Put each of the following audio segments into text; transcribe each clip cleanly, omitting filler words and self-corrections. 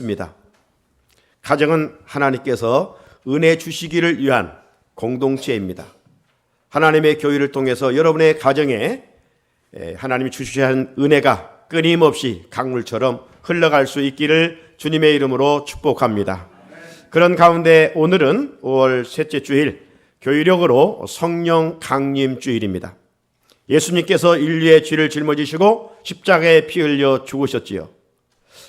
입니다. 가정은 하나님께서 은혜 주시기를 위한 공동체입니다. 하나님의 교회를 통해서 여러분의 가정에 하나님이 주시한 은혜가 끊임없이 강물처럼 흘러갈 수 있기를 주님의 이름으로 축복합니다. 그런 가운데 오늘은 5월 셋째 주일, 교회력으로 성령 강림 주일입니다. 예수님께서 인류의 죄를 짊어지시고 십자가에 피 흘려 죽으셨지요.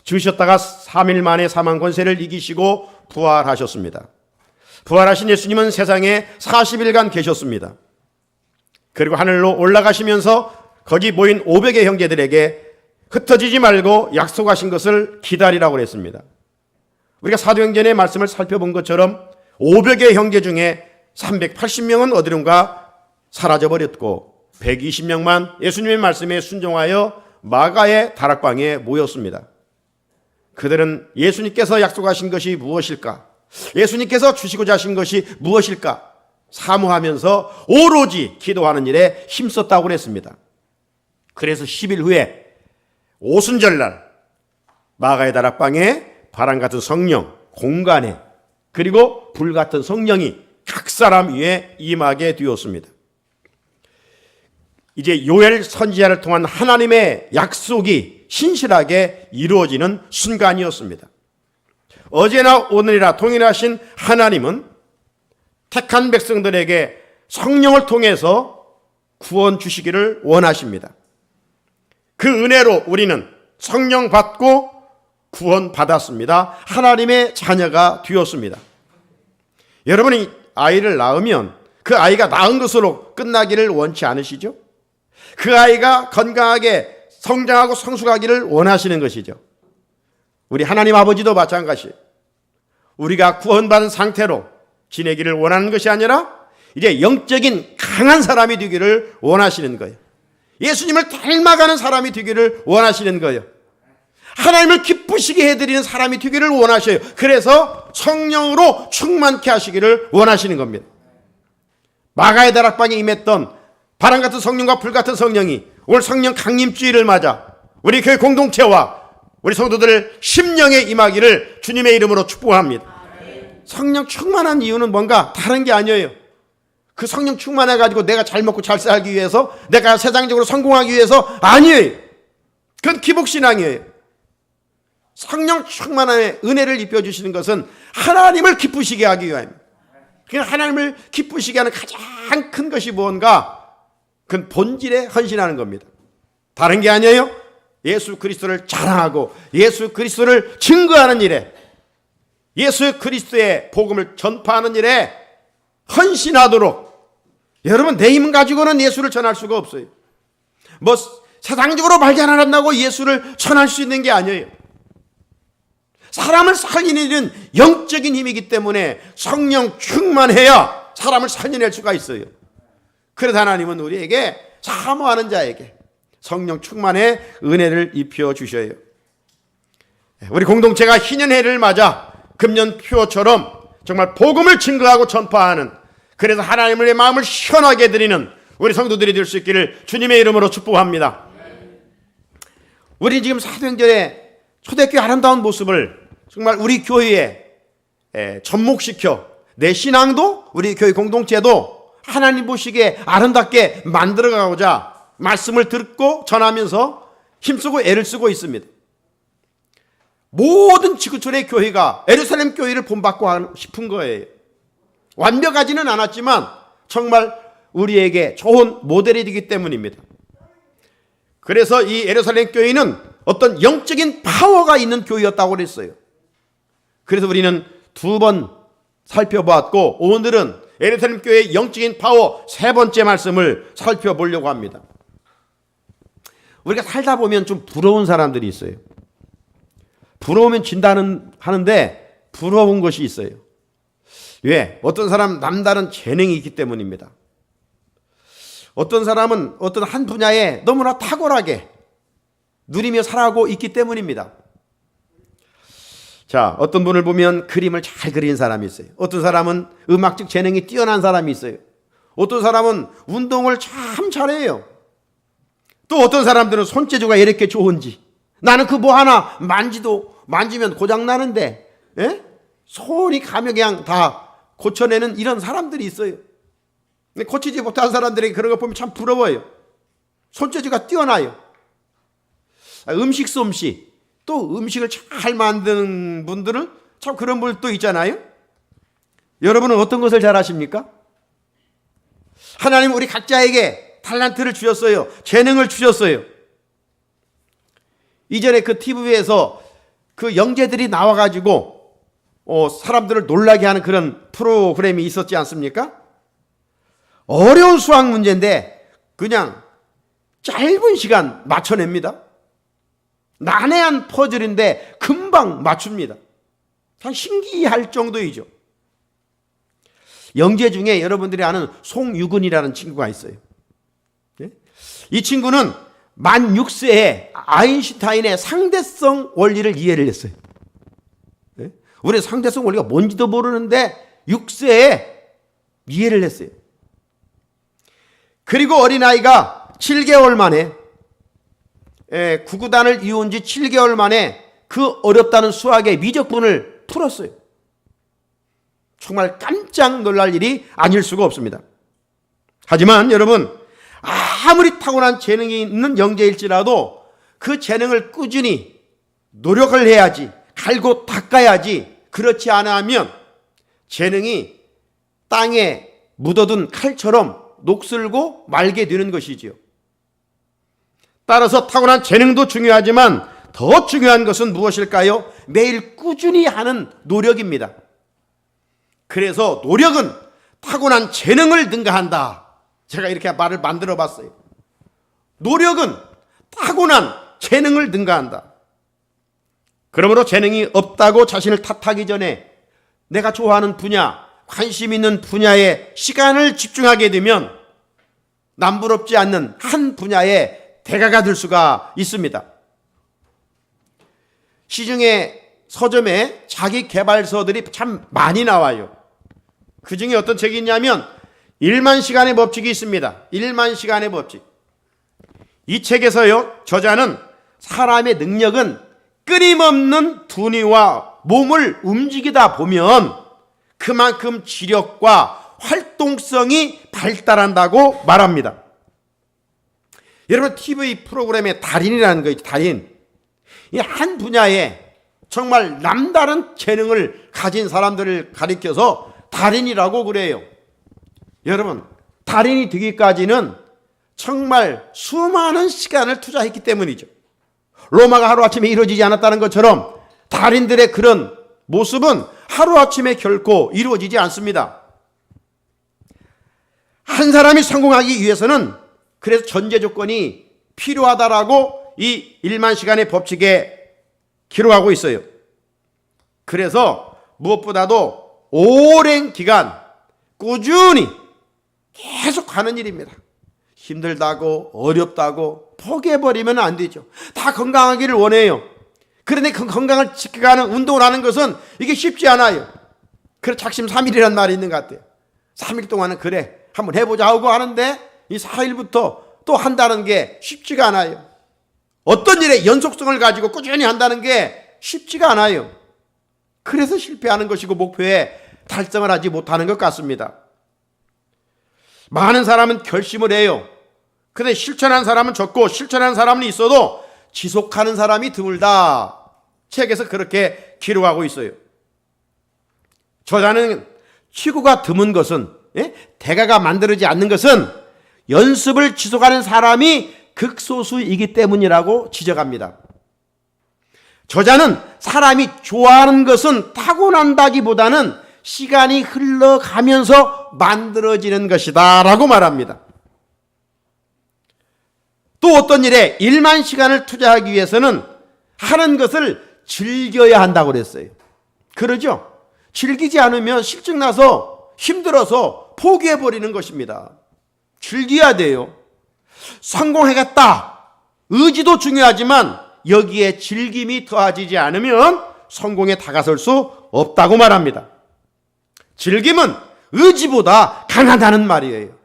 죽으셨다가 3일 만에 사망 권세를 이기시고 부활하셨습니다. 부활하신 예수님은 세상에 40일간 계셨습니다. 그리고 하늘로 올라가시면서 거기 모인 500의 형제들에게 흩어지지 말고 약속하신 것을 기다리라고 했습니다. 우리가 사도행전의 말씀을 살펴본 것처럼 500의 형제 중에 380명은 어디론가 사라져버렸고 120명만 예수님의 말씀에 순종하여 마가의 다락방에 모였습니다. 그들은 예수님께서 약속하신 것이 무엇일까? 예수님께서 주시고자 하신 것이 무엇일까? 사모하면서 오로지 기도하는 일에 힘썼다고 했습니다. 그래서 10일 후에 오순절날 마가의 다락방에 바람 같은 성령, 공간에 그리고 불 같은 성령이 각 사람 위에 임하게 되었습니다. 이제 요엘 선지자를 통한 하나님의 약속이 신실하게 이루어지는 순간이었습니다. 어제나 오늘이나 동일하신 하나님은 택한 백성들에게 성령을 통해서 구원 주시기를 원하십니다. 그 은혜로 우리는 성령 받고 구원 받았습니다. 하나님의 자녀가 되었습니다. 여러분이 아이를 낳으면 그 아이가 낳은 것으로 끝나기를 원치 않으시죠? 그 아이가 건강하게 성장하고 성숙하기를 원하시는 것이죠. 우리 하나님 아버지도 마찬가지예요. 우리가 구원받은 상태로 지내기를 원하는 것이 아니라 이제 영적인 강한 사람이 되기를 원하시는 거예요. 예수님을 닮아가는 사람이 되기를 원하시는 거예요. 하나님을 기쁘시게 해드리는 사람이 되기를 원하셔요. 그래서 성령으로 충만케 하시기를 원하시는 겁니다. 마가의 다락방에 임했던 바람 같은 성령과 불 같은 성령이 오늘 성령 강림주일을 맞아 우리 교회 공동체와 우리 성도들 심령에 임하기를 주님의 이름으로 축복합니다. 성령 충만한 이유는 뭔가 다른 게 아니에요. 그 성령 충만해가지고 내가 잘 먹고 잘 살기 위해서, 내가 세상적으로 성공하기 위해서 아니에요. 그건 기복신앙이에요. 성령 충만한 은혜를 입혀주시는 것은 하나님을 기쁘시게 하기 위함입니다. 하나님을 기쁘시게 하는 가장 큰 것이 무언가? 그건 본질에 헌신하는 겁니다. 다른 게 아니에요. 예수 그리스도를 자랑하고 예수 그리스도를 증거하는 일에, 예수 그리스도의 복음을 전파하는 일에 헌신하도록. 여러분, 내 힘 가지고는 예수를 전할 수가 없어요. 뭐 세상적으로 발견 안 한다고 예수를 전할 수 있는 게 아니에요. 사람을 살리는 일은 영적인 힘이기 때문에 성령 충만해야 사람을 살려낼 수가 있어요. 그래서 하나님은 우리에게 사모하는 자에게 성령 충만의 은혜를 입혀 주셔요. 우리 공동체가 희년해를 맞아 금년표처럼 정말 복음을 증거하고 전파하는, 그래서 하나님의 마음을 시원하게 드리는 우리 성도들이 될 수 있기를 주님의 이름으로 축복합니다. 우리 지금 사도행전의 초대교회 아름다운 모습을 정말 우리 교회에 접목시켜 내 신앙도 우리 교회 공동체도 하나님 보시기에 아름답게 만들어가고자 말씀을 듣고 전하면서 힘쓰고 애를 쓰고 있습니다. 모든 지구촌의 교회가 예루살렘 교회를 본받고 싶은 거예요. 완벽하지는 않았지만 정말 우리에게 좋은 모델이 되기 때문입니다. 그래서 이 예루살렘 교회는 어떤 영적인 파워가 있는 교회였다고 그랬어요. 그래서 우리는 2번 살펴보았고 오늘은 예루살렘 교회의 영적인 파워 3번째 말씀을 살펴보려고 합니다. 우리가 살다 보면 좀 부러운 사람들이 있어요. 부러우면 진다는 하는데 부러운 것이 있어요. 왜? 어떤 사람은 남다른 재능이 있기 때문입니다. 어떤 사람은 어떤 한 분야에 너무나 탁월하게 누리며 살아가고 있기 때문입니다. 자, 어떤 분을 보면 그림을 잘 그리는 사람이 있어요. 어떤 사람은 음악적 재능이 뛰어난 사람이 있어요. 어떤 사람은 운동을 참 잘해요. 또 어떤 사람들은 손재주가 이렇게 좋은지 나는 그 뭐 하나 만지면 고장나는데, 예? 손이 가면 그냥 다 고쳐내는 이런 사람들이 있어요. 근데 고치지 못한 사람들에게 그런 거 보면 참 부러워요. 손재주가 뛰어나요. 음식 솜씨, 또 음식을 잘 만드는 분들은 참 그런 분도 있잖아요. 여러분은 어떤 것을 잘 하십니까? 하나님 우리 각자에게 탤런트를 주셨어요. 재능을 주셨어요. 이전에 그 TV에서 그 영재들이 나와가지고 사람들을 놀라게 하는 그런 프로그램이 있었지 않습니까? 어려운 수학 문제인데 그냥 짧은 시간 맞춰냅니다. 난해한 퍼즐인데 금방 맞춥니다. 참 신기할 정도이죠. 영재 중에 여러분들이 아는 송유근이라는 친구가 있어요. 이 친구는 만 6세에 아인슈타인의 상대성 원리를 이해를 했어요. 우리 상대성 원리가 뭔지도 모르는데 6세에 이해를 했어요. 그리고 어린아이가 7개월 만에 구구단을 이룬 지 7개월 만에 그 어렵다는 수학의 미적분을 풀었어요. 정말 깜짝 놀랄 일이 아닐 수가 없습니다. 하지만 여러분, 아무리 타고난 재능이 있는 영재일지라도 그 재능을 꾸준히 노력을 해야지, 갈고 닦아야지, 그렇지 않으면 재능이 땅에 묻어둔 칼처럼 녹슬고 말게 되는 것이지요. 따라서 타고난 재능도 중요하지만 더 중요한 것은 무엇일까요? 매일 꾸준히 하는 노력입니다. 그래서 노력은 타고난 재능을 능가한다. 제가 이렇게 말을 만들어 봤어요. 노력은 타고난 재능을 능가한다. 그러므로 재능이 없다고 자신을 탓하기 전에 내가 좋아하는 분야, 관심 있는 분야에 시간을 집중하게 되면 남부럽지 않는 한 분야의 대가가 될 수가 있습니다. 시중에 서점에 자기 개발서들이 참 많이 나와요. 그 중에 어떤 책이 있냐면 1만 시간의 법칙이 있습니다. 1만 시간의 법칙. 이 책에서요, 저자는 사람의 능력은 끊임없는 두뇌와 몸을 움직이다 보면 그만큼 지력과 활동성이 발달한다고 말합니다. 여러분, TV 프로그램의 달인이라는 거 있죠. 달인. 이 한 분야에 정말 남다른 재능을 가진 사람들을 가리켜서 달인이라고 그래요. 여러분, 달인이 되기까지는 정말 수많은 시간을 투자했기 때문이죠. 로마가 하루아침에 이루어지지 않았다는 것처럼 달인들의 그런 모습은 하루아침에 결코 이루어지지 않습니다. 한 사람이 성공하기 위해서는 그래서 전제 조건이 필요하다라고 이 1만 시간의 법칙에 기록하고 있어요. 그래서 무엇보다도 오랜 기간 꾸준히 계속 하는 일입니다. 힘들다고 어렵다고 포기해버리면 안 되죠. 다 건강하기를 원해요. 그런데 그 건강을 지켜가는 운동을 하는 것은 이게 쉽지 않아요. 그래서 작심삼일이라는 말이 있는 것 같아요. 3일 동안은 그래 한번 해보자 하고 하는데 이 4일부터 또 한다는 게 쉽지가 않아요. 어떤 일에 연속성을 가지고 꾸준히 한다는 게 쉽지가 않아요. 그래서 실패하는 것이고 목표에 달성을 하지 못하는 것 같습니다. 많은 사람은 결심을 해요. 근데 실천한 사람은 적고 실천한 사람은 있어도 지속하는 사람이 드물다. 책에서 그렇게 기록하고 있어요. 저자는 치고가 드문 것은, 대가가 만들어지지 않는 것은 연습을 지속하는 사람이 극소수이기 때문이라고 지적합니다. 저자는 사람이 좋아하는 것은 타고난다기보다는 시간이 흘러가면서 만들어지는 것이다 라고 말합니다. 또 어떤 일에 1만 시간을 투자하기 위해서는 하는 것을 즐겨야 한다고 그랬어요. 그러죠? 즐기지 않으면 실증나서 힘들어서 포기해버리는 것입니다. 즐겨야 돼요. 성공하겠다. 의지도 중요하지만 여기에 즐김이 더해지지 않으면 성공에 다가설 수 없다고 말합니다. 즐김은 의지보다 강하다는 말이에요.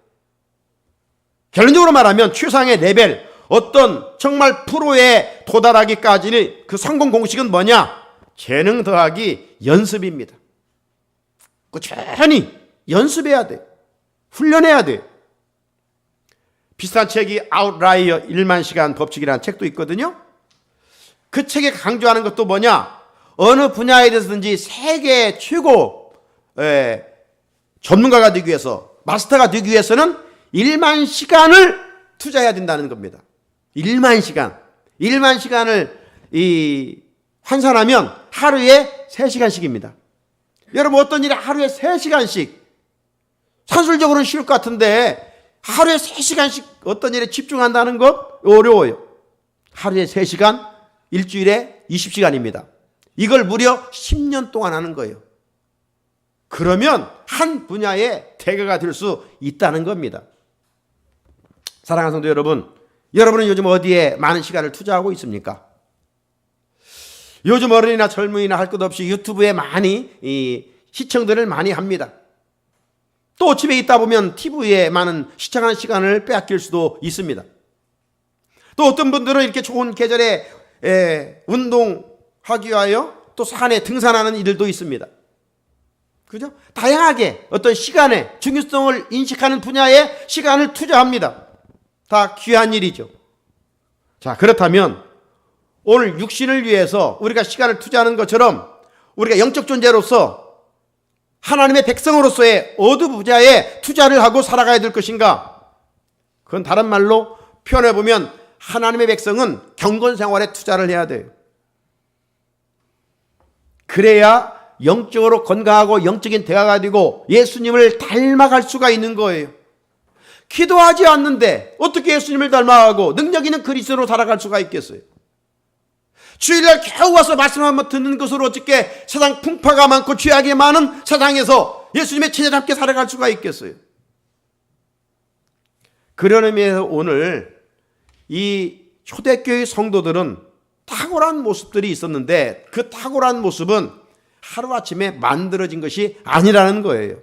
결론적으로 말하면 최상의 레벨, 어떤 정말 프로에 도달하기까지는 그 성공 공식은 뭐냐? 재능 더하기 연습입니다. 꾸준히 연습해야 돼. 훈련해야 돼. 비슷한 책이 아웃라이어 1만 시간 법칙이라는 책도 있거든요. 그 책에 강조하는 것도 뭐냐? 어느 분야에 대해서든지 세계 최고 전문가가 되기 위해서, 마스터가 되기 위해서는 1만 시간을 투자해야 된다는 겁니다. 1만 시간. 1만 시간을 환산하면 하루에 3시간씩입니다. 여러분, 어떤 일에 하루에 3시간씩, 산술적으로는 쉬울 것 같은데 하루에 3시간씩 어떤 일에 집중한다는 것 어려워요. 하루에 3시간, 일주일에 20시간입니다. 이걸 무려 10년 동안 하는 거예요. 그러면 한 분야의 대가가 될 수 있다는 겁니다. 사랑하는 성도 여러분, 여러분은 요즘 어디에 많은 시간을 투자하고 있습니까? 요즘 어른이나 젊은이나 할 것 없이 유튜브에 많이 시청들을 많이 합니다. 또 집에 있다 보면 TV에 많은 시청하는 시간을 빼앗길 수도 있습니다. 또 어떤 분들은 이렇게 좋은 계절에 운동하기 위하여 또 산에 등산하는 일들도 있습니다. 그죠? 다양하게 어떤 시간의 중요성을 인식하는 분야에 시간을 투자합니다. 다 귀한 일이죠. 자, 그렇다면 오늘 육신을 위해서 우리가 시간을 투자하는 것처럼 우리가 영적 존재로서 하나님의 백성으로서의 어느 분야에 투자를 하고 살아가야 될 것인가? 그건 다른 말로 표현해 보면 하나님의 백성은 경건 생활에 투자를 해야 돼요. 그래야 영적으로 건강하고 영적인 대화가 되고 예수님을 닮아갈 수가 있는 거예요. 기도하지 않는데 어떻게 예수님을 닮아가고 능력 있는 그리스도로 살아갈 수가 있겠어요? 주일날 겨우 와서 말씀 한번 듣는 것으로 어떻게 세상 풍파가 많고 죄악이 많은 세상에서 예수님의 제자와 함께 살아갈 수가 있겠어요? 그런 의미에서 오늘 이 초대교회 성도들은 탁월한 모습들이 있었는데 그 탁월한 모습은 하루아침에 만들어진 것이 아니라는 거예요.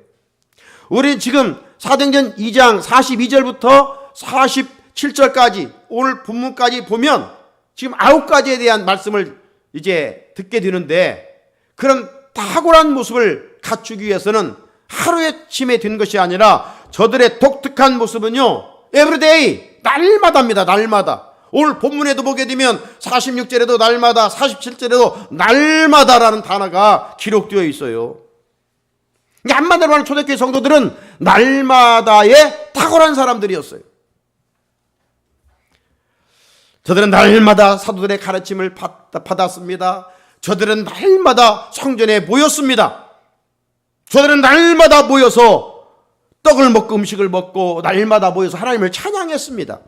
우리는 지금 사도행전 2장 42절부터 47절까지 오늘 본문까지 보면 지금 9가지에 대한 말씀을 이제 듣게 되는데 그런 탁월한 모습을 갖추기 위해서는 하루아침에 된 것이 아니라 저들의 독특한 모습은요, 에브리데이, 날마다입니다. 날마다. 오늘 본문에도 보게 되면 46절에도 날마다, 47절에도 날마다라는 단어가 기록되어 있어요. 한마디로 말하는 초대교회 성도들은 날마다의 탁월한 사람들이었어요. 저들은 날마다 사도들의 가르침을 받았습니다. 저들은 날마다 성전에 모였습니다. 저들은 날마다 모여서 떡을 먹고 음식을 먹고 날마다 모여서 하나님을 찬양했습니다.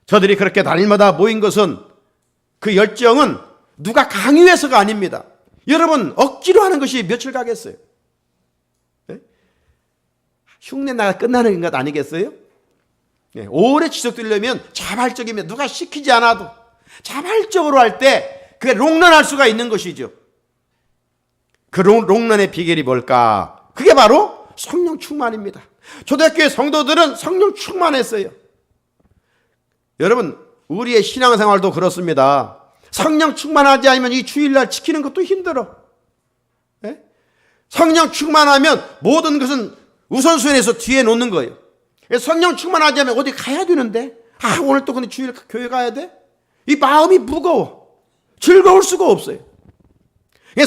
저들이 그렇게 날마다 모인 것은 그 열정은 누가 강요해서가 아닙니다. 여러분, 억지로 하는 것이 며칠 가겠어요? 네? 흉내 나가 끝나는 것 아니겠어요? 네, 오래 지속되려면 자발적이면 누가 시키지 않아도 자발적으로 할 때 그게 롱런할 수가 있는 것이죠. 그 롱런의 비결이 뭘까? 그게 바로 성령 충만입니다. 초대교회 성도들은 성령 충만했어요. 여러분, 우리의 신앙생활도 그렇습니다. 성령 충만하지 않으면 이 주일날 지키는 것도 힘들어. 네? 성령 충만하면 모든 것은 우선순위에서 뒤에 놓는 거예요. 성령 충만하지 않으면 어디 가야 되는데, 오늘 또 근데 주일 교회 가야 돼? 이 마음이 무거워. 즐거울 수가 없어요.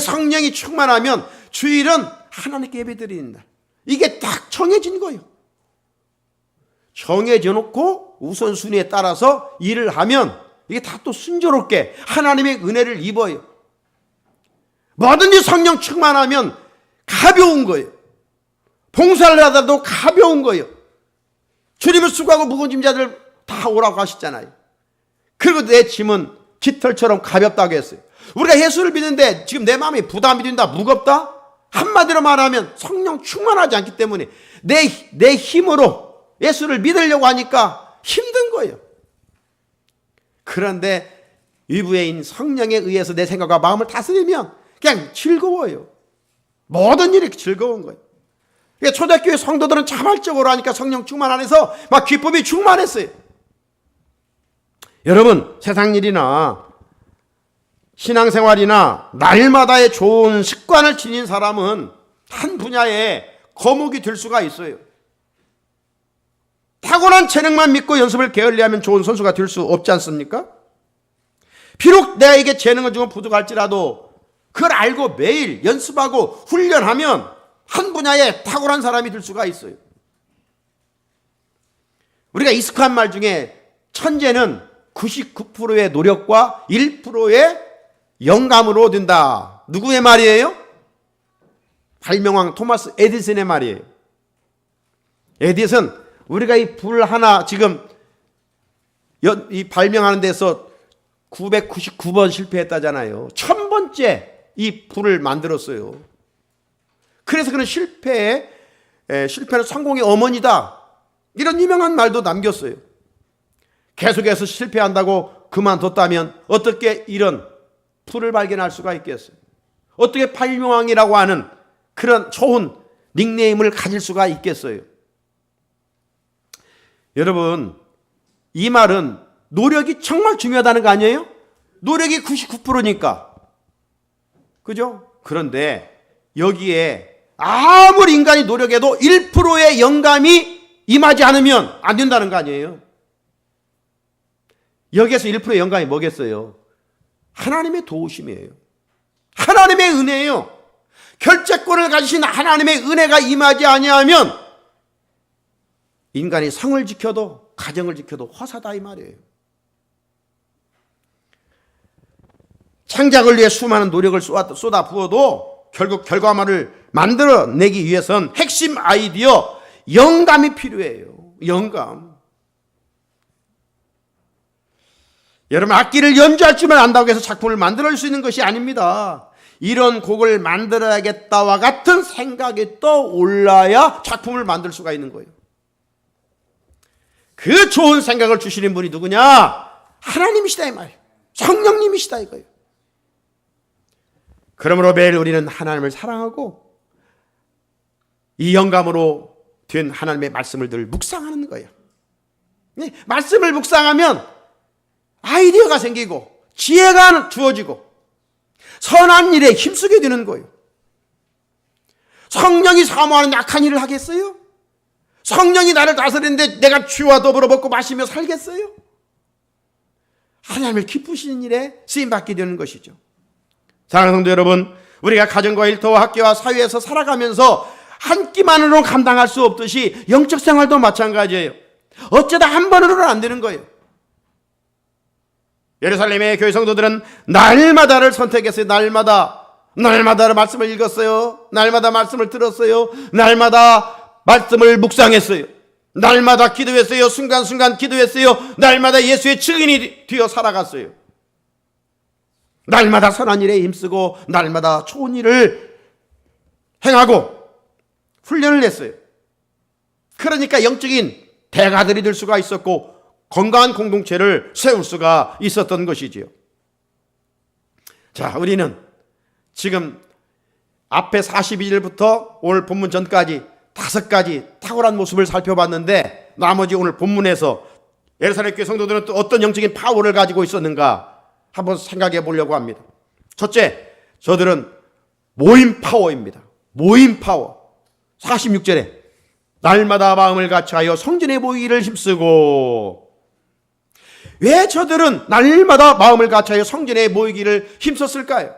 성령이 충만하면 주일은 하나님께 예배드리는 날. 이게 딱 정해진 거예요. 정해져 놓고 우선순위에 따라서 일을 하면 이게 다 또 순조롭게 하나님의 은혜를 입어요. 뭐든지 성령 충만하면 가벼운 거예요. 봉사를 하다도 가벼운 거예요. 주님을 수고하고 무거운 짐자들 다 오라고 하시잖아요. 그리고 내 짐은 깃털처럼 가볍다고 했어요. 우리가 예수를 믿는데 지금 내 마음이 부담이 된다, 무겁다? 한마디로 말하면 성령 충만하지 않기 때문에 내 힘으로 예수를 믿으려고 하니까 힘든 거예요. 그런데 위부인 성령에 의해서 내 생각과 마음을 다스리면 그냥 즐거워요. 모든 일이 즐거운 거예요. 초대교회 성도들은 자발적으로 하니까 성령 충만 안에서 막 기쁨이 충만했어요. 여러분, 세상 일이나 신앙생활이나 날마다의 좋은 습관을 지닌 사람은 한 분야에 거목이 될 수가 있어요. 타고난 재능만 믿고 연습을 게을리하면 좋은 선수가 될 수 없지 않습니까? 비록 내게 재능은 좀 부족할지라도 그걸 알고 매일 연습하고 훈련하면 한 분야에 탁월한 사람이 될 수가 있어요. 우리가 익숙한 말 중에 천재는 99%의 노력과 1%의 영감으로 된다. 누구의 말이에요? 발명왕 토마스 에디슨의 말이에요. 에디슨, 우리가 이 불 하나 지금 이 발명하는 데서 999번 실패했다잖아요. 1000번째 이 불을 만들었어요. 그래서 그는 실패는 성공의 어머니다. 이런 유명한 말도 남겼어요. 계속해서 실패한다고 그만뒀다면 어떻게 이런 불을 발견할 수가 있겠어요? 어떻게 발명왕이라고 하는 그런 좋은 닉네임을 가질 수가 있겠어요? 여러분, 이 말은 노력이 정말 중요하다는 거 아니에요? 노력이 99%니까. 그죠? 그런데 여기에 아무리 인간이 노력해도 1%의 영감이 임하지 않으면 안 된다는 거 아니에요? 여기에서 1%의 영감이 뭐겠어요? 하나님의 도우심이에요. 하나님의 은혜예요. 결재권을 가지신 하나님의 은혜가 임하지 아니하면 인간이 성을 지켜도 가정을 지켜도 허사다 이 말이에요. 창작을 위해 수많은 노력을 쏟아 부어도 결국 결과물을 만들어내기 위해선 핵심 아이디어, 영감이 필요해요. 영감. 여러분, 악기를 연주할 줄만 안다고 해서 작품을 만들어낼 수 있는 것이 아닙니다. 이런 곡을 만들어야겠다와 같은 생각이 떠올라야 작품을 만들 수가 있는 거예요. 그 좋은 생각을 주시는 분이 누구냐? 하나님이시다 이 말이에요. 성령님이시다 이거예요. 그러므로 매일 우리는 하나님을 사랑하고 이 영감으로 된 하나님의 말씀을 늘 묵상하는 거예요. 말씀을 묵상하면 아이디어가 생기고 지혜가 주어지고 선한 일에 힘쓰게 되는 거예요. 성령이 사모하는 약한 일을 하겠어요? 성령이 나를 다스리는데 내가 쥐와 더불어 먹고 마시며 살겠어요? 하나님을 기쁘시는 일에 쓰임받게 되는 것이죠. 사랑하는 성도 여러분, 우리가 가정과 일터와 학교와 사회에서 살아가면서 한 끼만으로 감당할 수 없듯이 영적 생활도 마찬가지예요. 어쩌다 한 번으로는 안 되는 거예요. 예루살렘의 교회 성도들은 날마다를 선택했어요. 날마다 말씀을 읽었어요. 날마다 말씀을 들었어요. 날마다 말씀을 묵상했어요. 날마다 기도했어요. 순간순간 기도했어요. 날마다 예수의 증인이 되어 살아갔어요. 날마다 선한 일에 힘쓰고 날마다 좋은 일을 행하고 훈련을 했어요. 그러니까 영적인 대가들이 될 수가 있었고 건강한 공동체를 세울 수가 있었던 것이지요. 자, 우리는 지금 앞에 42절부터 오늘 본문 전까지 5가지 탁월한 모습을 살펴봤는데 나머지 오늘 본문에서 예루살렘 교회 성도들은 또 어떤 영적인 파워를 가지고 있었는가 한번 생각해 보려고 합니다. 첫째, 저들은 모임 파워입니다. 모임 파워. 46절에 날마다 마음을 같이하여 성전에 모이기를 힘쓰고. 왜 저들은 날마다 마음을 같이하여 성전에 모이기를 힘썼을까요?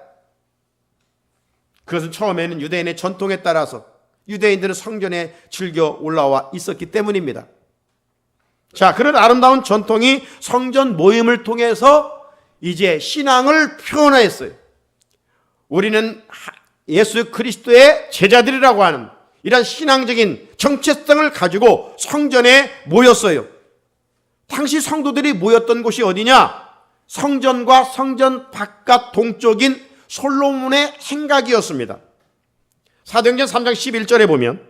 그것은 처음에는 유대인의 전통에 따라서 유대인들은 성전에 즐겨 올라와 있었기 때문입니다. 자, 그런 아름다운 전통이 성전 모임을 통해서 이제 신앙을 표현했어요. 우리는 예수 그리스도의 제자들이라고 하는 이런 신앙적인 정체성을 가지고 성전에 모였어요. 당시 성도들이 모였던 곳이 어디냐? 성전과 성전 바깥 동쪽인 솔로몬의 행각이었습니다. 사도행전 3장 11절에 보면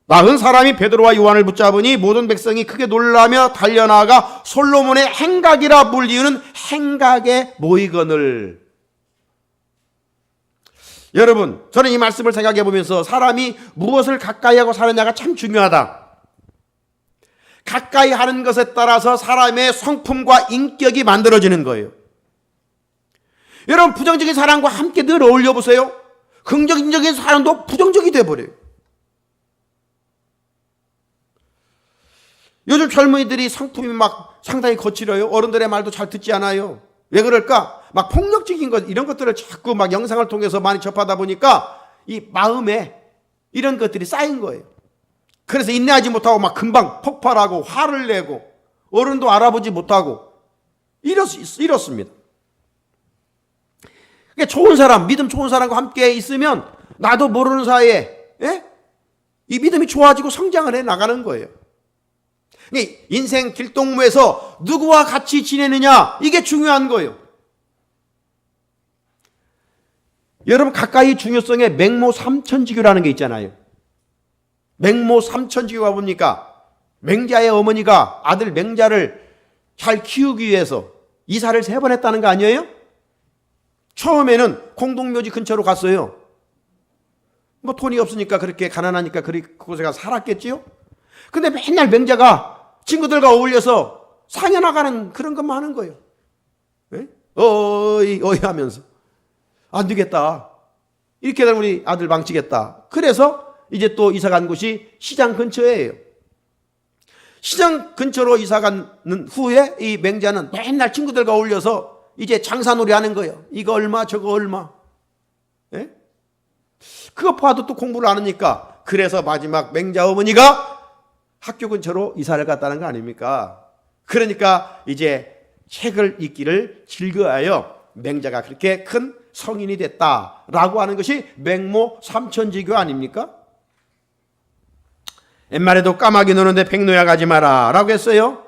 40사람이 베드로와 요한을 붙잡으니 모든 백성이 크게 놀라며 달려나가 솔로몬의 행각이라 불리우는 행각에 모이거늘. 여러분, 저는 이 말씀을 생각해 보면서 사람이 무엇을 가까이 하고 사느냐가 참 중요하다. 가까이 하는 것에 따라서 사람의 성품과 인격이 만들어지는 거예요. 여러분, 부정적인 사람과 함께 늘 어울려 보세요. 긍정적인 사람도 부정적이 돼버려요. 요즘 젊은이들이 성품이 막 상당히 거칠어요. 어른들의 말도 잘 듣지 않아요. 왜 그럴까? 막 폭력적인 것, 이런 것들을 자꾸 막 영상을 통해서 많이 접하다 보니까 이 마음에 이런 것들이 쌓인 거예요. 그래서 인내하지 못하고 막 금방 폭발하고 화를 내고 어른도 알아보지 못하고 이렇습니다. 그러니까 좋은 사람, 믿음 좋은 사람과 함께 있으면 나도 모르는 사이에 이 믿음이 좋아지고 성장을 해 나가는 거예요. 인생 길동무에서 누구와 같이 지내느냐, 이게 중요한 거예요. 여러분, 가까이 중요성에 맹모 삼천지교라는 게 있잖아요. 맹모 삼천지교가 뭡니까? 맹자의 어머니가 아들 맹자를 잘 키우기 위해서 이사를 3번 했다는 거 아니에요? 처음에는 공동묘지 근처로 갔어요. 뭐 돈이 없으니까, 그렇게 가난하니까 그곳에 가서 살았겠지요? 근데 맨날 맹자가 친구들과 어울려서 상해 나가는 그런 것만 하는 거예요. 어이 하면서 안 되겠다, 이렇게 되면 우리 아들 망치겠다. 그래서 이제 또 이사 간 곳이 시장 근처예요. 시장 근처로 이사 간 후에 이 맹자는 맨날 친구들과 어울려서 이제 장사놀이 하는 거예요. 이거 얼마 저거 얼마. 그거 봐도 또 공부를 안 하니까, 그래서 마지막 맹자 어머니가 학교 근처로 이사를 갔다는 거 아닙니까? 그러니까 이제 책을 읽기를 즐거워하여 맹자가 그렇게 큰 성인이 됐다라고 하는 것이 맹모 삼천지교 아닙니까? 옛말에도 까마귀 노는데 백노야 가지 마라 라고 했어요.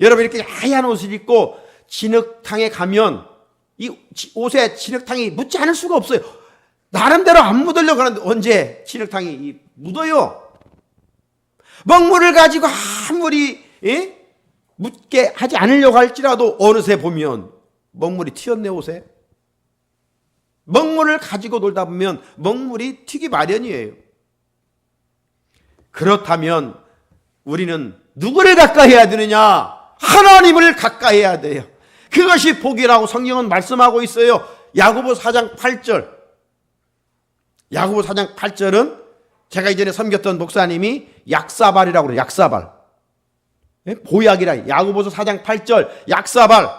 여러분, 이렇게 하얀 옷을 입고 진흙탕에 가면 이 옷에 진흙탕이 묻지 않을 수가 없어요. 나름대로 안 묻으려고 하는데 언제 진흙탕이 묻어요? 먹물을 가지고 아무리 묻게 하지 않으려고 할지라도 어느새 보면 먹물이 튀었네, 옷에. 먹물을 가지고 놀다 보면 먹물이 튀기 마련이에요. 그렇다면 우리는 누구를 가까이 해야 되느냐? 하나님을 가까이 해야 돼요. 그것이 복이라고 성경은 말씀하고 있어요. 야고보 4장 8절. 야고보 4장 8절은 제가 이전에 섬겼던 목사님이 약사발이라고 그래요. 약사발. 보약이라. 야고보서 4장 8절 약사발.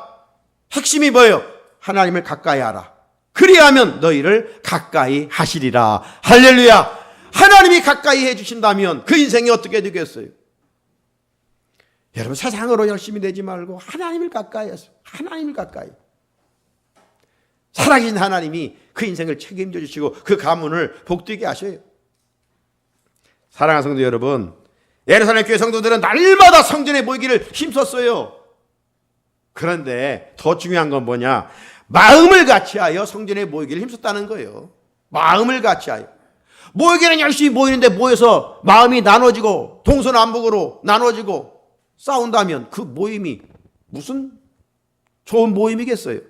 핵심이 뭐예요? 하나님을 가까이 하라. 그리하면 너희를 가까이 하시리라. 할렐루야. 하나님이 가까이 해주신다면 그 인생이 어떻게 되겠어요? 여러분, 세상으로 열심히 되지 말고 하나님을 가까이 하세요. 하나님을 가까이. 살아계신 하나님이 그 인생을 책임져 주시고 그 가문을 복되게 하셔요. 사랑하는 성도 여러분, 예루살렘 교회 성도들은 날마다 성전에 모이기를 힘썼어요. 그런데 더 중요한 건 뭐냐? 마음을 같이하여 성전에 모이기를 힘썼다는 거예요. 마음을 같이하여. 모이기는 열심히 모이는데 모여서 마음이 나눠지고 동서남북으로 나눠지고 싸운다면 그 모임이 무슨 좋은 모임이겠어요?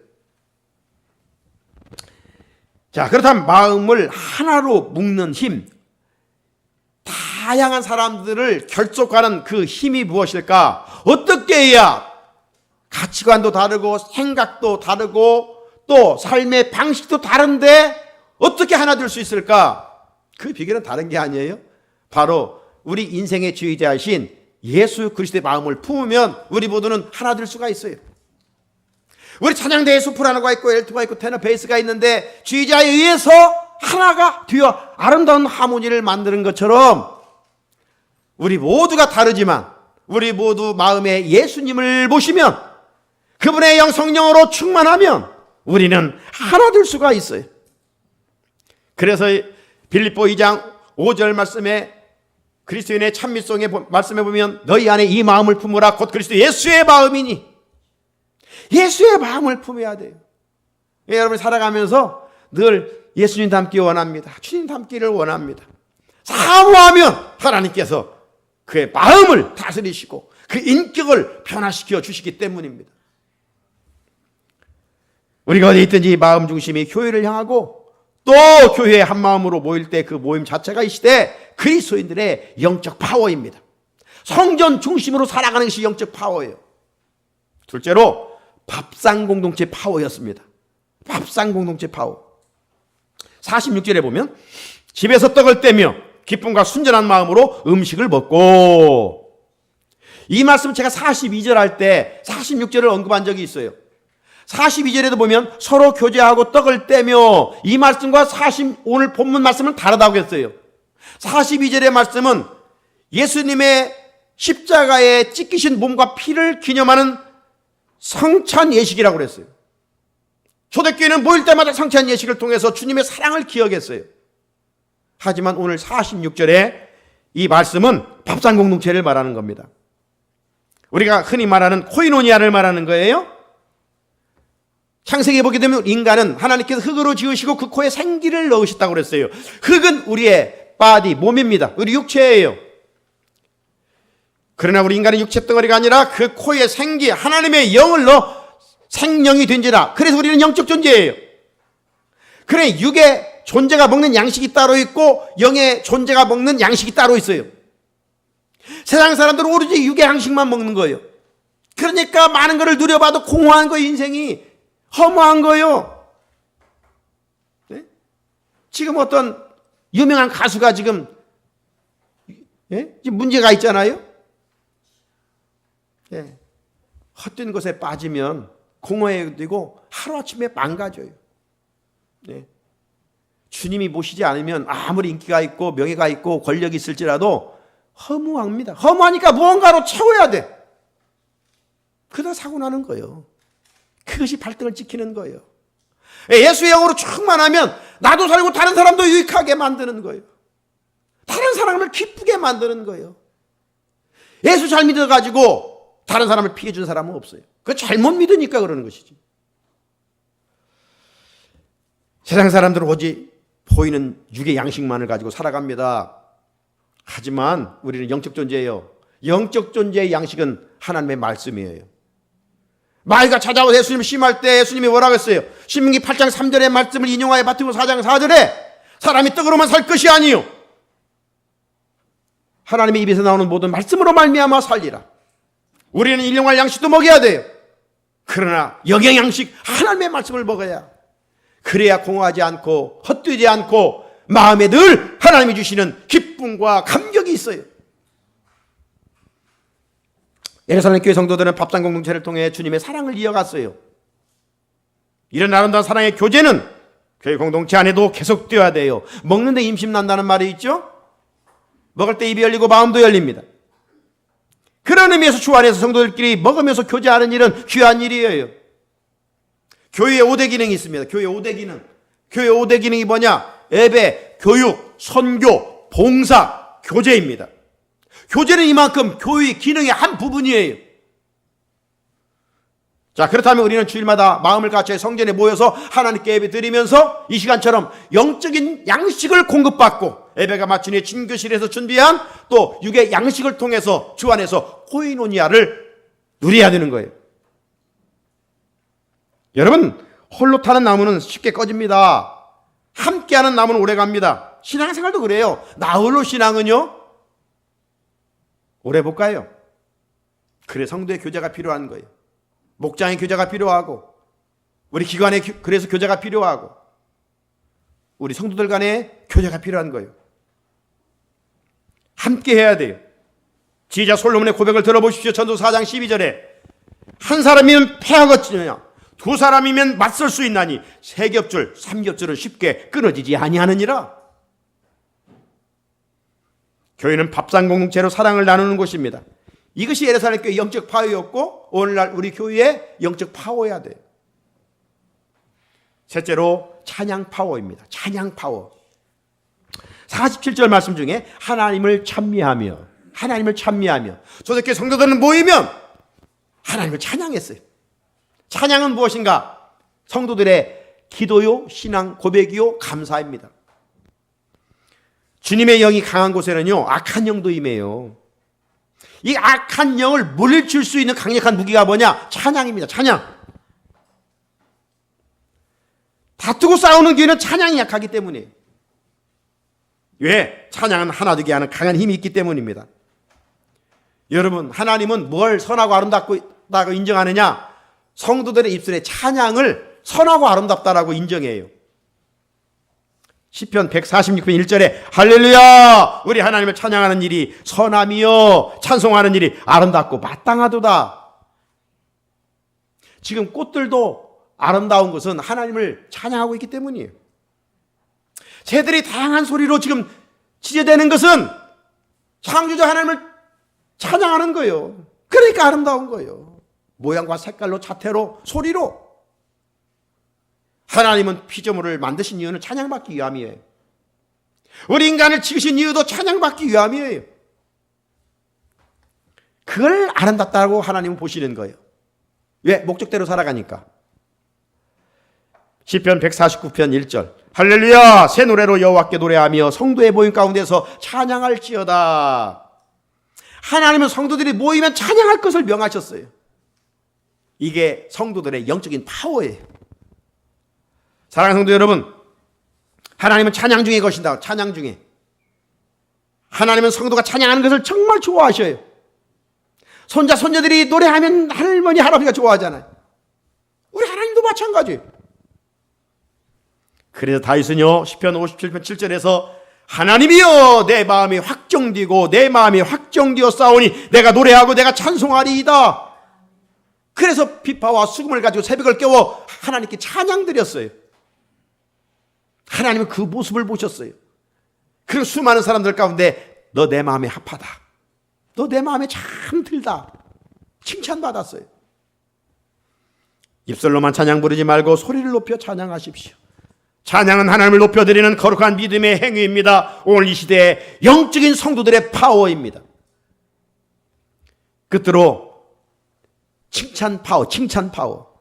자, 그렇다면 마음을 하나로 묶는 힘, 다양한 사람들을 결속하는 그 힘이 무엇일까? 어떻게 해야 가치관도 다르고 생각도 다르고 또 삶의 방식도 다른데 어떻게 하나 될 수 있을까? 그 비결은 다른 게 아니에요. 바로 우리 인생의 주의자이신 예수 그리스도의 마음을 품으면 우리 모두는 하나 될 수가 있어요. 우리 찬양대에 소프라노가 있고 엘토가 있고 테너 베이스가 있는데 주의자에 의해서 하나가 되어 아름다운 하모니를 만드는 것처럼 우리 모두가 다르지만 우리 모두 마음에 예수님을 모시면 그분의 성령으로 충만하면 우리는 하나 될 수가 있어요. 그래서 빌립보 2장 5절 말씀에 그리스도인의 찬미송의 말씀해 보면 너희 안에 이 마음을 품으라 곧 그리스도 예수의 마음이니, 예수의 마음을 품어야 돼요. 여러분 살아가면서 늘 예수님 닮기 원합니다. 주님 닮기를 원합니다. 사모하면 하나님께서 그의 마음을 다스리시고 그 인격을 변화시켜 주시기 때문입니다. 우리가 어디 있든지 마음 중심이 교회를 향하고 또 교회에 한 마음으로 모일 때 그 모임 자체가 이 시대 그리스도인들의 영적 파워입니다. 성전 중심으로 살아가는 것이 영적 파워예요. 둘째로 밥상 공동체 파워였습니다. 밥상 공동체 파워. 46절에 보면 집에서 떡을 떼며 기쁨과 순전한 마음으로 음식을 먹고, 이 말씀 제가 42절 할 때 46절을 언급한 적이 있어요. 42절에도 보면 서로 교제하고 떡을 떼며, 이 말씀과 오늘 본문 말씀은 다르다고 했어요. 42절의 말씀은 예수님의 십자가에 찢기신 몸과 피를 기념하는 성찬 예식이라고 그랬어요. 초대교회는 모일 때마다 성찬 예식을 통해서 주님의 사랑을 기억했어요. 하지만 오늘 46절에 이 말씀은 밥상 공동체를 말하는 겁니다. 우리가 흔히 말하는 코이노니아를 말하는 거예요. 창세기에 보게 되면 인간은 하나님께서 흙으로 지으시고 그 코에 생기를 넣으셨다고 그랬어요. 흙은 우리의 바디, 몸입니다. 우리 육체예요. 그러나 우리 인간은 육체 덩어리가 아니라 그 코에 생기, 하나님의 영을 넣어 생명이 된지라. 그래서 우리는 영적 존재예요. 그래, 육의 존재가 먹는 양식이 따로 있고 영의 존재가 먹는 양식이 따로 있어요. 세상 사람들은 오로지 육의 양식만 먹는 거예요. 그러니까 많은 것을 누려봐도 공허한 거예요. 인생이 허무한 거예요. 네? 지금 어떤 유명한 가수가 지금 문제가 있잖아요. 헛된 것에 빠지면 공허해지고 하루아침에 망가져요. 주님이 모시지 않으면 아무리 인기가 있고 명예가 있고 권력이 있을지라도 허무합니다. 허무하니까 무언가로 채워야 돼. 그러다 사고 나는 거예요. 그것이 발등을 찍히는 거예요. 예수의 영으로 충만하면 나도 살고 다른 사람도 유익하게 만드는 거예요. 다른 사람을 기쁘게 만드는 거예요. 예수 잘 믿어가지고 다른 사람을 피해준 사람은 없어요. 그거 잘못 믿으니까 그러는 것이지. 세상 사람들은 오직 보이는 육의 양식만을 가지고 살아갑니다. 하지만 우리는 영적 존재예요. 영적 존재의 양식은 하나님의 말씀이에요. 마귀가 찾아와 예수님을 심할 때 예수님이 뭐라고 했어요? 신명기 8장 3절의 말씀을 인용하여 바티고 4장 4절에 사람이 떡으로만 살 것이 아니요 하나님의 입에서 나오는 모든 말씀으로 말미암아 살리라. 우리는 일용할 양식도 먹여야 돼요. 그러나 영양 양식 하나님의 말씀을 먹어야, 그래야 공허하지 않고 헛되지 않고 마음에 늘 하나님이 주시는 기쁨과 감격이 있어요. 예루살렘 교회 성도들은 밥상 공동체를 통해 주님의 사랑을 이어갔어요. 이런 아름다운 사랑의 교제는 교회 공동체 안에도 계속되어야 돼요. 먹는데 임신 난다는 말이 있죠? 먹을 때 입이 열리고 마음도 열립니다. 그런 의미에서 주 안에서 성도들끼리 먹으면서 교제하는 일은 귀한 일이에요. 교회의 5대 기능이 있습니다. 교회의 5대 기능. 교회의 5대 기능이 뭐냐? 예배, 교육, 선교, 봉사, 교제입니다. 교제는 이만큼 교회의 기능의 한 부분이에요. 자, 그렇다면 우리는 주일마다 마음을 같이 성전에 모여서 하나님께 예배 드리면서 이 시간처럼 영적인 양식을 공급받고 예배가 마친 후에 진교실에서 준비한 또 육의 양식을 통해서 주 안에서 코이노니아를 누려야 되는 거예요. 여러분, 홀로 타는 나무는 쉽게 꺼집니다. 함께하는 나무는 오래갑니다. 신앙생활도 그래요. 나 홀로 신앙은요 오래 못 가요. 그래 성도의 교제가 필요한 거예요. 목장의 교제가 필요하고 우리 기관의 그래서 교제가 필요하고 우리 성도들 간의 교제가 필요한 거예요. 함께 해야 돼요. 지휘자 솔로몬의 고백을 들어보십시오. 전도 4장 12절에 한 사람이면 패하겠느냐 두 사람이면 맞설 수 있나니 세 겹줄 삼겹줄은 쉽게 끊어지지 아니하느니라. 교회는 밥상 공동체로 사랑을 나누는 곳입니다. 이것이 예루살렘 교회 영적 파워였고 오늘날 우리 교회의 영적 파워여야 돼요. 셋째로 찬양 파워입니다. 찬양 파워. 47절 말씀 중에 하나님을 찬미하며 초대교회 성도들은 모이면 하나님을 찬양했어요. 찬양은 무엇인가? 성도들의 기도요, 신앙, 고백이요, 감사입니다. 주님의 영이 강한 곳에는요 악한 영도 임해요. 이 악한 영을 물리칠 수 있는 강력한 무기가 뭐냐? 찬양입니다. 찬양. 다투고 싸우는 교회는 찬양이 약하기 때문이에요. 왜? 찬양은 하나 되게 하는 강한 힘이 있기 때문입니다. 여러분, 하나님은 뭘 선하고 아름답다고 인정하느냐? 성도들의 입술에 찬양을 선하고 아름답다라고 인정해요. 시편 146편 1절에 할렐루야, 우리 하나님을 찬양하는 일이 선함이요 찬송하는 일이 아름답고 마땅하도다. 지금 꽃들도 아름다운 것은 하나님을 찬양하고 있기 때문이에요. 새들이 다양한 소리로 지금 지저대는 것은 창조자 하나님을 찬양하는 거예요. 그러니까 아름다운 거예요. 모양과 색깔로, 자태로, 소리로. 하나님은 피조물을 만드신 이유는 찬양받기 위함이에요. 우리 인간을 지으신 이유도 찬양받기 위함이에요. 그걸 아름답다고 하나님은 보시는 거예요. 왜? 목적대로 살아가니까. 시편 149편 1절 할렐루야, 새 노래로 여호와께 노래하며 성도의 모임 가운데서 찬양할지어다. 하나님은 성도들이 모이면 찬양할 것을 명하셨어요. 이게 성도들의 영적인 파워예요. 사랑하는 성도 여러분, 하나님은 찬양 중에 거신다. 찬양 중에. 하나님은 성도가 찬양하는 것을 정말 좋아하셔요. 손자 손녀들이 노래하면 할머니 할아버지가 좋아하잖아요. 우리 하나님도 마찬가지예요. 그래서 다윗은요 시편 57편 7절에서 하나님이여 내 마음이 확정되고 내 마음이 확정되어 싸우니 내가 노래하고 내가 찬송하리이다. 그래서 비파와 수금을 가지고 새벽을 깨워 하나님께 찬양 드렸어요. 하나님은 그 모습을 보셨어요. 그리고 수많은 사람들 가운데 너 내 마음에 합하다, 너 내 마음에 참 들다 칭찬받았어요. 입술로만 찬양 부르지 말고 소리를 높여 찬양하십시오. 찬양은 하나님을 높여드리는 거룩한 믿음의 행위입니다. 오늘 이 시대의 영적인 성도들의 파워입니다. 끝으로 칭찬 파워.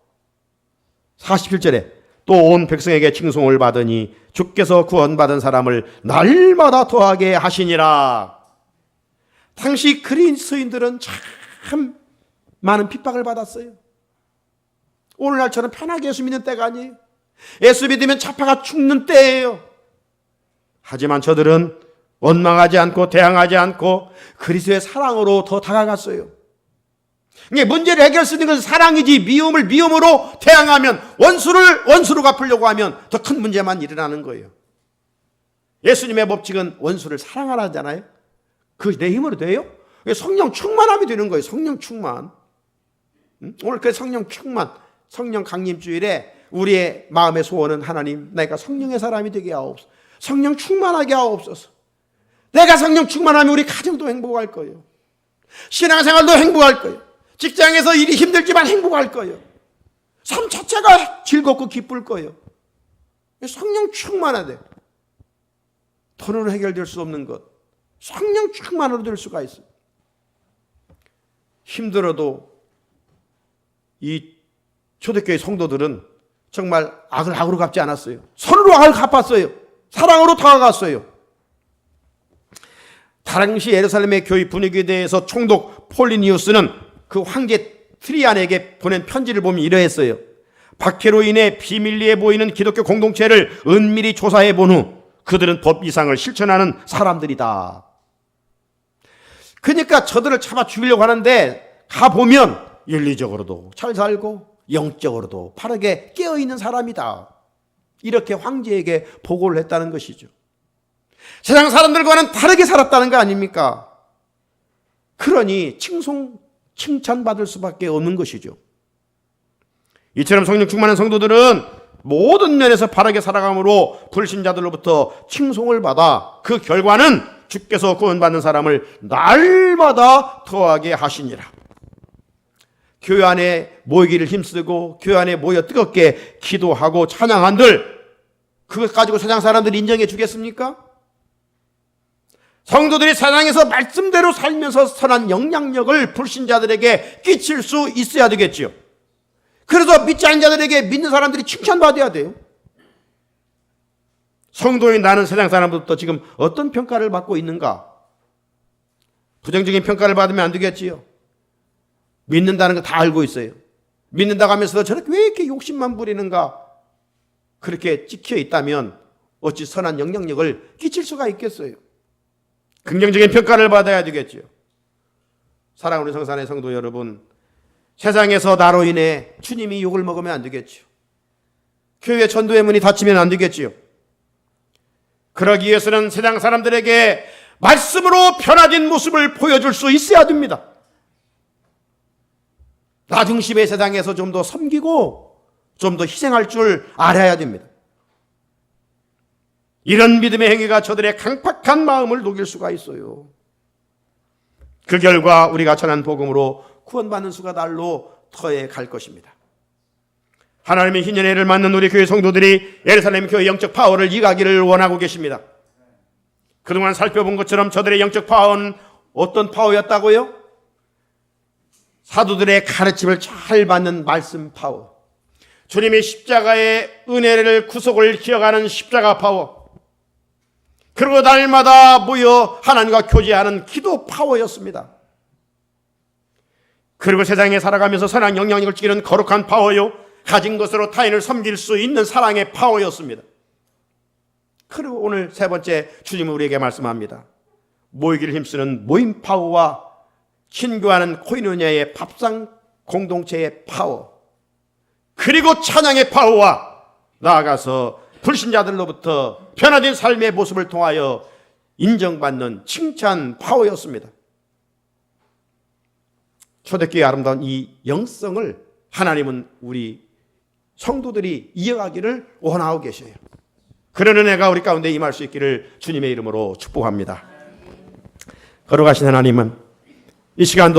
47절에 또 온 백성에게 칭송을 받으니 주께서 구원받은 사람을 날마다 더하게 하시니라. 당시 그리스도인들은 참 많은 핍박을 받았어요. 오늘날처럼 편하게 예수 믿는 때가 아니에요. 예수 믿으면 자파가 죽는 때예요. 하지만 저들은 원망하지 않고 대항하지 않고 그리스도의 사랑으로 더 다가갔어요. 이게 문제를 해결할 수 있는 것은 사랑이지, 미움을 미움으로 대항하면, 원수를 원수로 갚으려고 하면 더 큰 문제만 일어나는 거예요. 예수님의 법칙은 원수를 사랑하라잖아요. 그것이 내 힘으로 돼요? 성령 충만함이 되는 거예요. 성령 충만. 오늘 그 성령 충만, 성령 강림주일에 우리의 마음의 소원은 하나님, 내가 성령의 사람이 되게 하옵소서. 성령 충만하게 하옵소서. 내가 성령 충만하면 우리 가정도 행복할 거예요. 신앙생활도 행복할 거예요. 직장에서 일이 힘들지만 행복할 거예요. 삶 자체가 즐겁고 기쁠 거예요. 성령 충만하되 돈으로 해결될 수 없는 것, 성령 충만으로 될 수가 있어요. 힘들어도 이 초대교회 성도들은 정말 악을 악으로 갚지 않았어요. 선으로 악을 갚았어요. 사랑으로 다가갔어요. 당시 예루살렘의 교회 분위기에 대해서 총독 폴리니우스는 그 황제 트리안에게 보낸 편지를 보면 이러했어요. 박해로 인해 비밀리에 보이는 기독교 공동체를 은밀히 조사해 본 후 그들은 법 이상을 실천하는 사람들이다. 그러니까 저들을 잡아 죽이려고 하는데 가보면 윤리적으로도 잘 살고 영적으로도 바르게 깨어있는 사람이다. 이렇게 황제에게 보고를 했다는 것이죠. 세상 사람들과는 다르게 살았다는 거 아닙니까? 그러니 칭찬받을 수밖에 없는 것이죠. 이처럼 성령 충만한 성도들은 모든 면에서 바르게 살아감으로 불신자들로부터 칭송을 받아 그 결과는 주께서 구원받는 사람을 날마다 더하게 하시니라. 교회 안에 모이기를 힘쓰고 교회 안에 모여 뜨겁게 기도하고 찬양한들 그것 가지고 세상 사람들이 인정해 주겠습니까? 성도들이 세상에서 말씀대로 살면서 선한 영향력을 불신자들에게 끼칠 수 있어야 되겠지요. 그래서 믿지 않는 자들에게 믿는 사람들이 칭찬받아야 돼요. 성도인 나는 세상 사람들부터 지금 어떤 평가를 받고 있는가? 부정적인 평가를 받으면 안 되겠지요. 믿는다는 거 다 알고 있어요. 믿는다고 하면서도 저렇게 왜 이렇게 욕심만 부리는가? 그렇게 찍혀 있다면 어찌 선한 영향력을 끼칠 수가 있겠어요. 긍정적인 평가를 받아야 되겠죠. 사랑하는 성산의 성도 여러분, 세상에서 나로 인해 주님이 욕을 먹으면 안 되겠죠. 교회 전도의 문이 닫히면 안 되겠지요. 그러기 위해서는 세상 사람들에게 말씀으로 변화된 모습을 보여줄 수 있어야 됩니다. 나 중심의 세상에서 좀 더 섬기고 좀 더 희생할 줄 알아야 됩니다. 이런 믿음의 행위가 저들의 강팍한 마음을 녹일 수가 있어요. 그 결과 우리가 전한 복음으로 구원받는 수가 날로 더해 갈 것입니다. 하나님의 희년회를 맞는 우리 교회 성도들이 예루살렘 교회 영적 파워를 이가기를 원하고 계십니다. 그동안 살펴본 것처럼 저들의 영적 파워는 어떤 파워였다고요? 사도들의 가르침을 잘 받는 말씀 파워, 주님의 십자가의 은혜를 구속을 기억하는 십자가 파워, 그리고 날마다 모여 하나님과 교제하는 기도 파워였습니다. 그리고 세상에 살아가면서 선한 영향력을 끼치는 거룩한 파워요, 가진 것으로 타인을 섬길 수 있는 사랑의 파워였습니다. 그리고 오늘 세 번째, 주님은 우리에게 말씀합니다. 모이기를 힘쓰는 모임 파워와 친교하는 코이노니아의 밥상 공동체의 파워, 그리고 찬양의 파워와 나아가서 불신자들로부터 변화된 삶의 모습을 통하여 인정받는 칭찬 파워였습니다. 초대교회의 아름다운 이 영성을 하나님은 우리 성도들이 이어가기를 원하고 계셔요. 그런 은혜가 우리 가운데 임할 수 있기를 주님의 이름으로 축복합니다. 거룩하신 하나님은 이 시간도